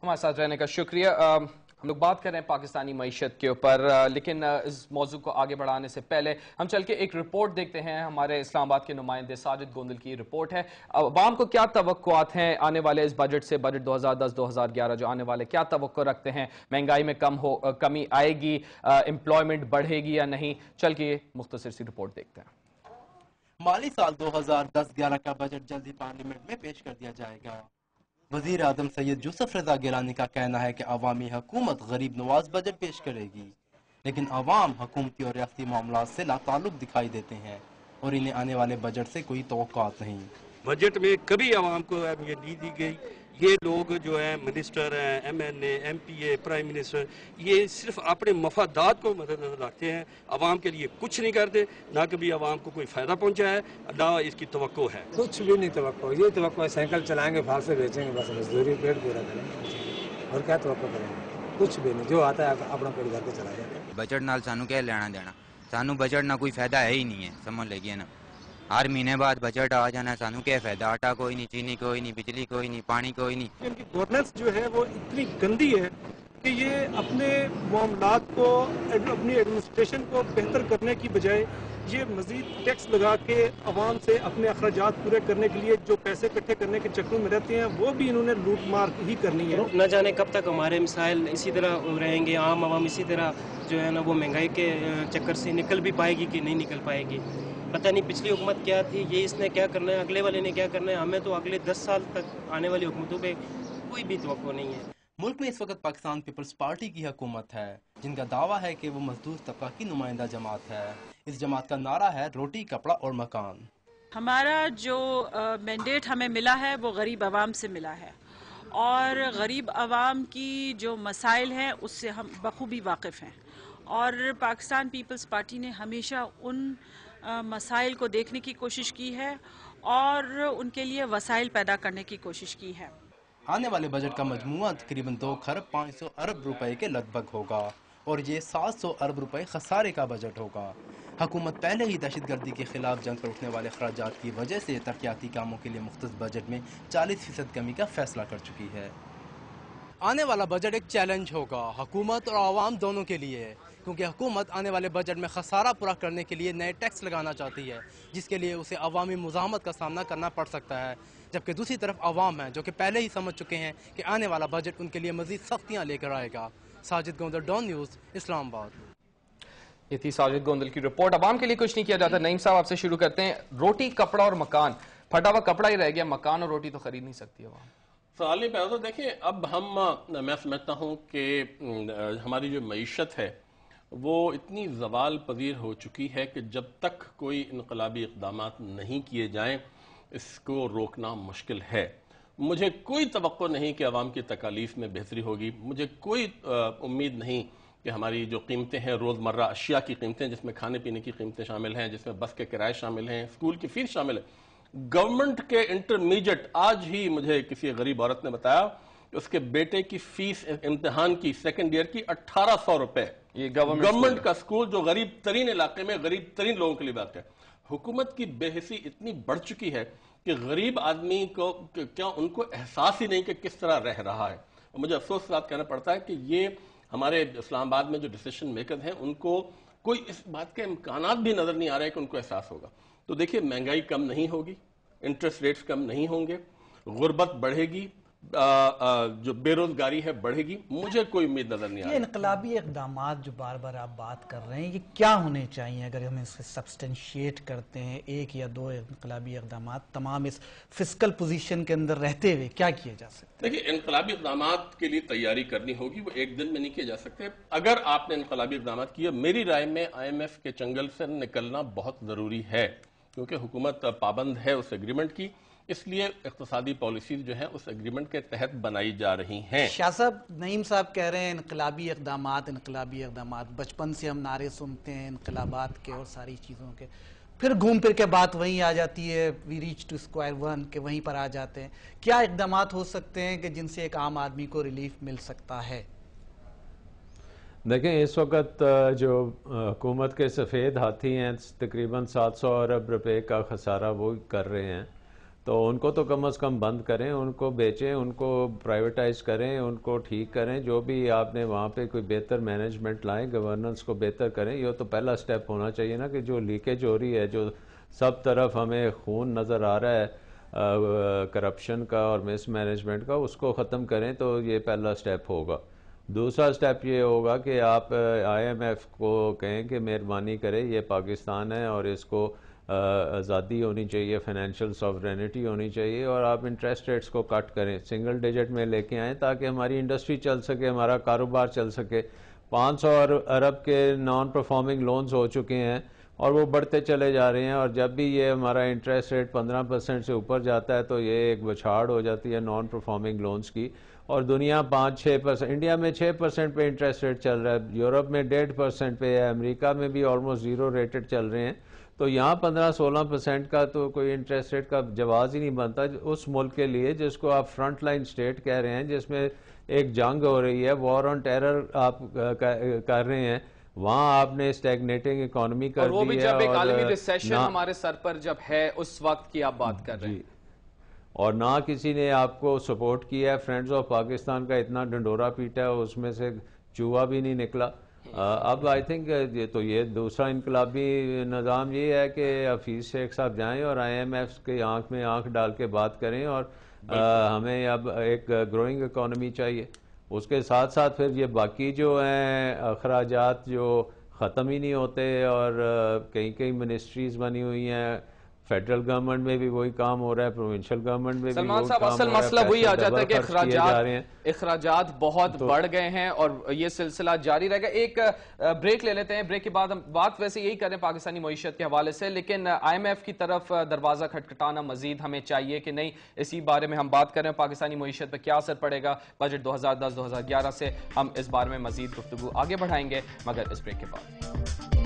हमारे साथ रहने का शुक्रिया। हम लोग बात कर रहे हैं पाकिस्तानी मईशत के ऊपर, लेकिन इस मौजू को आगे बढ़ाने से पहले हम चल के एक रिपोर्ट देखते हैं। हमारे इस्लामाबाद के नुमाइंदे साजिद गोंदल की रिपोर्ट है। अवाम को क्या तवक्कुआत हैं आने वाले इस बजट से, बजट 2010-2011 जो आने वाले, क्या तवक्को रखते हैं? महंगाई में कमी आएगी, एम्प्लॉयमेंट बढ़ेगी या नहीं? चल के मुख्तसर सी रिपोर्ट देखते हैं। माली साल 2010-11 का बजट जल्द ही पार्लियामेंट में पेश कर दिया जाएगा। वजीर आजम सैयद यूसुफ रजा गिलानी का कहना है कि अवामी हुकूमत गरीब नवाज बजट पेश करेगी, लेकिन अवाम हुकूमती और रियासती मामलात से लाताल्लुक दिखाई देते हैं और इन्हें आने वाले बजट से कोई तवक्कुआत नहीं। बजट में कभी आवाम को अहमियत नहीं दी गई। ये लोग जो है मिनिस्टर हैं, MNA, MPA, प्राइम मिनिस्टर, ये सिर्फ अपने मफादात को मद्देनजर रखते हैं, आवाम के लिए कुछ नहीं करते। ना कभी आवाम को कोई फ़ायदा पहुंचा है, ना इसकी तवक्को है। कुछ भी नहीं तवक्को। ये तवक्को है साइकिल चलाएंगे, फाल से बेचेंगे, बस मजदूरी पेट पूरा करेंगे, और क्या तवक्को करेंगे? कुछ भी नहीं। जो आता है अपना पेट भर के चला जाता है। बजट नाल सानू क्या लेना देना? सानू बजट ना कोई फायदा है ही नहीं है, समझ लगिए ना। हर महीने बाद बजट आ जाना, सानू क्या फायदा? आटा कोई नहीं, चीनी कोई नहीं, बिजली कोई नहीं, पानी कोई नहीं। इनकी गवर्नेंस जो है वो इतनी गंदी है कि ये अपने मामलात को, अपनी एडमिनिस्ट्रेशन को बेहतर करने की बजाय ये मजीद टैक्स लगा के अवाम से अपने अखराजात पूरे करने के लिए जो पैसे इकट्ठे करने के चक्कर में रहते हैं, वो भी इन्होंने लूट मार ही करनी है। न जाने कब तक हमारे मिसाइल इसी तरह रहेंगे, आम आवाम इसी तरह जो है ना वो महंगाई के चक्कर से निकल भी पाएगी कि नहीं निकल पाएगी। पता नहीं पिछली हुकूमत क्या थी, ये इसने क्या करना है, अगले वाले ने क्या करना है। हमें तो अगले 10 साल तक आने वाली हुकूमतों पे कोई भी तवक्को नहीं है। मुल्क में इस वक्त पाकिस्तान पीपल्स पार्टी की हुकूमत है, जिनका दावा है कि वो मजदूर तबका की नुमाइंदा जमात है। इस जमात का नारा है रोटी, कपड़ा और मकान। हमारा जो मैंडेट हमें मिला है वो गरीब आवाम से मिला है, और गरीब आवाम की जो मसाइल हैं उससे हम बखूबी वाकिफ़ हैं। और पाकिस्तान पीपल्स पार्टी ने हमेशा उन मसाइल को देखने की कोशिश की है और उनके लिए वसाइल पैदा करने की कोशिश की है। आने वाले बजट का मजमूआ तकरीबन 2 खरब 500 अरब रुपए के लगभग होगा, और ये 700 अरब रुपए खसारे का बजट होगा। हुकूमत पहले ही दहशतगर्दी के खिलाफ जंग पर उठने वाले अखराजात की वजह से तरक्याती कामों के लिए मुख्तस बजट में 40% कमी का फैसला कर चुकी है। आने वाला बजट एक चैलेंज होगा हुकूमत और आवाम दोनों के लिए, क्योंकि हुकूमत आने वाले बजट में खसारा पूरा करने के लिए नए टैक्स लगाना चाहती है, जिसके लिए उसे अवामी मुज़ाहमत का सामना करना पड़ सकता है। जबकि दूसरी तरफ आवाम है जो कि पहले ही समझ चुके हैं कि आने वाला बजट उनके लिए मज़ीद सख्तियाँ लेकर आएगा। Sajid Gondal, Dawn news, Islamabad. ये थी साजिद गोंदल की रिपोर्ट। आवाम के लिए कुछ नहीं किया जाता। नईम साहब, आपसे शुरू करते हैं। रोटी, कपड़ा और मकान, फटा हुआ कपड़ा ही रह गया, मकान और रोटी तो खरीद नहीं सकती आवाम। सवाल नहीं पैदा। तो देखिए, अब मैं समझता हूँ कि हमारी जो मईशत है वो इतनी ज़वाल पजीर हो चुकी है कि जब तक कोई इनकलाबी इक़दामात नहीं किए जाएं, इसको रोकना मुश्किल है। मुझे कोई तवक्को नहीं कि आवाम की तकालीफ में बेहतरी होगी। मुझे कोई उम्मीद नहीं कि हमारी जो कीमतें हैं, रोज़मर्रा अशिया की कीमतें, जिसमें खाने पीने की कीमतें शामिल हैं, जिसमें बस के किराए शामिल हैं, स्कूल की फीस शामिल है, गवर्नमेंट के इंटरमीडिएट, आज ही मुझे किसी गरीब औरत ने बताया कि उसके बेटे की फीस इम्तिहान की सेकेंड ईयर की 1800 रुपए। ये गवर्नमेंट का स्कूल जो गरीब तरीन इलाके में गरीब तरीन लोगों के लिए बात है। हुकूमत की बेहिसी इतनी बढ़ चुकी है कि गरीब आदमी को क्या उनको एहसास ही नहीं कि किस तरह रह रहा है। और मुझे अफसोस के साथ कहना पड़ता है कि ये हमारे इस्लामाबाद में जो डिसीजन मेकर हैं उनको कोई इस बात के इम्कानात भी नजर नहीं आ रहे कि उनको एहसास होगा। तो देखिए, महंगाई कम नहीं होगी, इंटरेस्ट रेट्स कम नहीं होंगे, गुर्बत बढ़ेगी, जो बेरोजगारी है बढ़ेगी। मुझे कोई उम्मीद नजर नहीं आ रही। ये इनकलाबी इक़दामात जो बार बार आप बात कर रहे हैं, ये क्या होने चाहिए अगर हम इसे सब्सटेंशिएट करते हैं? 1 या 2 इनकलाबी इक़दामात तमाम इस फिस्कल पोजीशन के अंदर रहते हुए क्या किए जा सकते हैं? देखिए, इनकलाबी इक़दामात के लिए तैयारी करनी होगी, वो एक दिन में नहीं किए जा सकते। अगर आपने इनकलाबी इक़दामात किए, मेरी राय में IMF के चंगल से निकलना बहुत ज़रूरी है, क्योंकि हुकूमत पाबंद है उस एग्रीमेंट की। इसलिए इक़्तिसादी पॉलिसीज जो है उस एग्रीमेंट के तहत बनाई जा रही हैं। शाह साहब, नईम साहब कह रहे हैं इनकलाबी इक़दामात, इनकलाबी इक़दामात। बचपन से हम नारे सुनते हैं इनकलाबात के और सारी चीज़ों के, फिर घूम फिर के बात वहीं आ जाती है, we reach to square one के वहीं पर आ जाते हैं। क्या इक़दामात हो सकते हैं कि जिनसे एक आम आदमी को रिलीफ मिल सकता है? देखें, इस वक्त जो हुकूमत के सफ़ेद हाथी हैं तकरीबन 700 अरब रुपए का खसारा वो कर रहे हैं। تو ان کو تو کم از کم بند کریں، ان کو بیچیں، ان کو پرائیویٹائز کریں، ان کو ٹھیک کریں. جو بھی آپ نے وہاں پہ کوئی بہتر مینجمنٹ لائیں، گورننس کو بہتر کریں. یہ تو پہلا سٹیپ ہونا چاہیے نا کہ جو لیکیج ہو رہی ہے، جو سب طرف ہمیں خون نظر آ رہا ہے کرپشن کا اور مس مینجمنٹ کا، اس کو ختم کریں. تو یہ پہلا سٹیپ ہوگا. دوسرا سٹیپ یہ ہوگا کہ آپ آئی ایم ایف کو کہیں کہ مہربانی کرے، یہ پاکستان ہے اور اس کو آزادی ہونی چاہیے، فائنینشیل ساورینٹی ہونی چاہیے، اور آپ انٹرسٹ ریٹس کو کٹ کریں، سنگل ڈیجٹ میں لے کے آئیں تاکہ ہماری انڈسٹری چل سکے، ہمارا کاروبار چل سکے. 500 ارب کے نان پرفارمنگ لونز ہو چکے ہیں اور وہ بڑھتے چلے جا رہے ہیں، اور جب بھی یہ ہمارا انٹرسٹ ریٹ 15% سے اوپر جاتا ہے تو یہ ایک بچھاڑ ہو جاتی ہے نان پرفارمنگ لونز کی. اور دنیا 5-6%، انڈیا میں 6% پہ انٹرسٹ ریٹ چل رہا ہے، یورپ میں 1.5% پہ ہے، امریکہ میں بھی آلموسٹ 0 ریٹڈ چل رہے ہیں. تو یہاں 15-16% کا تو کوئی انٹرسٹ ریٹ کا جواز ہی نہیں بنتا اس ملک کے لیے جس کو آپ فرنٹ لائن سٹیٹ کہہ رہے ہیں، جس میں ایک جنگ ہو رہی ہے، وار آن ٹیرر آپ کر رہے ہیں. وہاں آپ نے اسٹیگنیٹنگ اکانومی کر دی ہے، اور وہ بھی جب ایک عالمی ریسیشن ہمارے سر پر جب ہے اس وقت کی آپ بات کر رہے ہیں. اور نہ کسی نے آپ کو سپورٹ کیا ہے. فرینڈز آف پاکستان کا اتنا ڈنڈورا پیٹا ہے، اس میں سے چوہا بھی نہیں نکلا. اب آئی تھنک یہ دوسرا انقلابی نظام یہ ہے کہ حفیظ شیخ صاحب جائیں اور آئی ایم ایف کے آنکھ میں آنکھ ڈال کے بات کریں، اور ہمیں اب ایک گروئنگ اکانومی چاہیے. اس کے ساتھ ساتھ پھر یہ باقی جو ہیں اخراجات جو ختم ہی نہیں ہوتے، اور کئی منسٹریز بنی ہوئی ہیں، فیڈرل گورنمنٹ میں بھی وہی کام ہو رہا ہے، پروونشل گورنمنٹ میں بھی سلمان صاحب اصل مسئلہ وہی آ جاتا ہے کہ اخراجات بہت بڑھ گئے ہیں اور یہ سلسلہ جاری رہے گا. ایک بریک لے لیتے ہیں، بریک کے بعد ہم بات ویسے یہی کریں پاکستانی معیشت کے حوالے سے، لیکن آئی ایم ایف کی طرف دروازہ کھٹکھٹانا مزید ہمیں چاہیے کہ نہیں، اسی بارے میں ہم بات کریں پاکستانی معیشت پر کیا اثر پڑے گا بجٹ 2010-2011 سے. ہم اس بارے میں مزید گفتگو آگے بڑھائیں گے مگر اس بریک کے بعد.